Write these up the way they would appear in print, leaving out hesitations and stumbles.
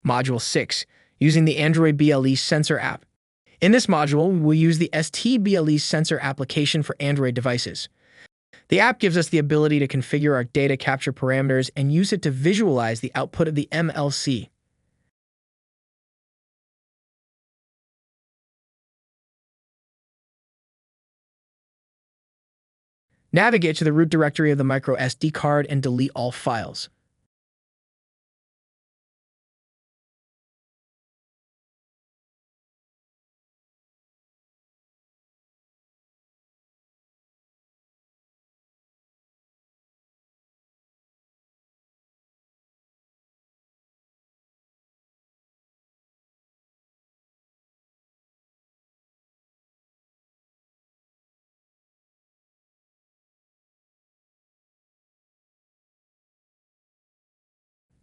Module 6, using the Android BLE sensor app. In this module, we will use the STBLE sensor application for Android devices. The app gives us the ability to configure our data capture parameters and use it to visualize the output of the MLC. Navigate to the root directory of the microSD card and delete all files.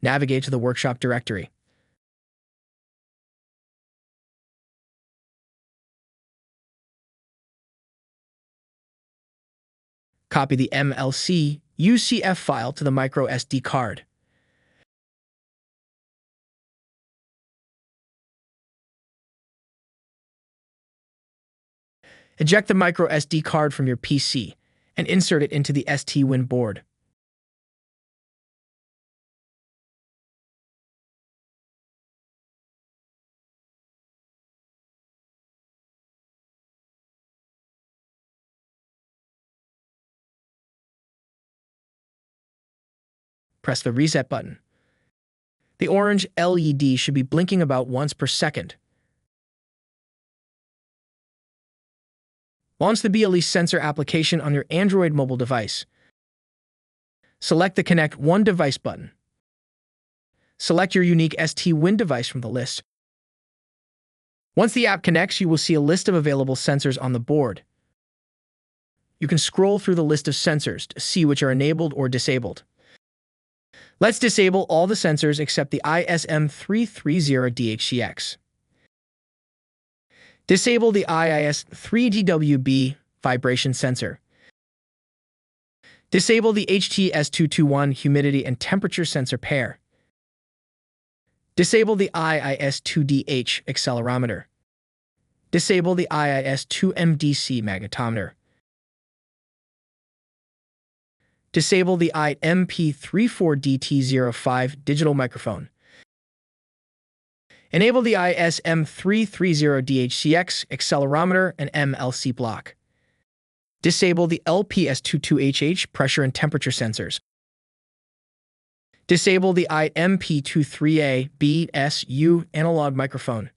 Navigate to the workshop directory. Copy the MLC UCF file to the microSD card. Eject the microSD card from your PC and insert it into the STWIN board. Press the reset button. The orange LED should be blinking about once per second. Launch the BLE sensor application on your Android mobile device. Select the Connect One Device button. Select your unique STWIN device from the list. Once the app connects, you will see a list of available sensors on the board. You can scroll through the list of sensors to see which are enabled or disabled. Let's disable all the sensors except the ISM330DHCX. Disable the IIS3DWB vibration sensor. Disable the HTS221 humidity and temperature sensor pair. Disable the IIS2DH accelerometer. Disable the IIS2MDC magnetometer. Disable the IMP34DT05 digital microphone. Enable the ISM330DHCX accelerometer and MLC block. Disable the LPS22HH pressure and temperature sensors. Disable the IMP23A BSU analog microphone.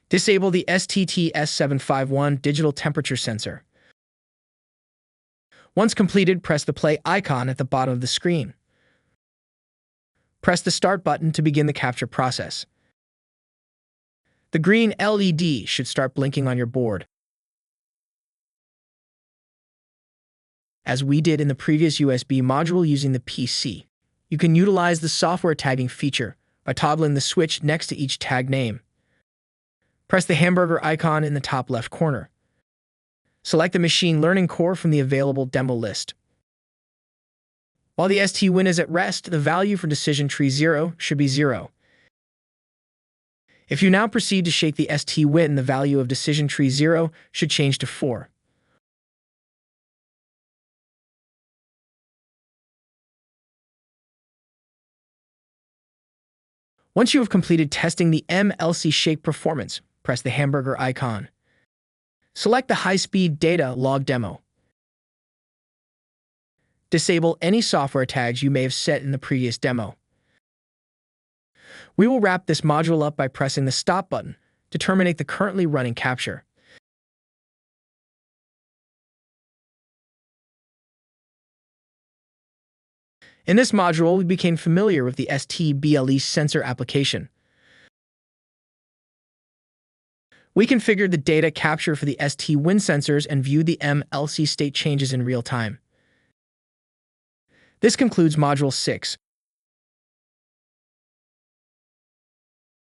Disable the STTS751 digital temperature sensor. Once completed, press the play icon at the bottom of the screen. Press the Start button to begin the capture process. The green LED should start blinking on your board. As we did in the previous USB module using the PC, you can utilize the software tagging feature by toggling the switch next to each tag name. Press the hamburger icon in the top left corner. Select the machine learning core from the available demo list. While the STWIN is at rest, the value for decision tree 0 should be 0. If you now proceed to shake the STWIN, the value of decision tree 0 should change to 4. Once you have completed testing the MLC shake performance, press the hamburger icon. Select the high-speed data log demo. Disable any software tags you may have set in the previous demo. We will wrap this module up by pressing the Stop button to terminate the currently running capture. In this module, we became familiar with the STBLE sensor application. We configured the data capture for the STWIN sensors and viewed the MLC state changes in real time. This concludes Module 6.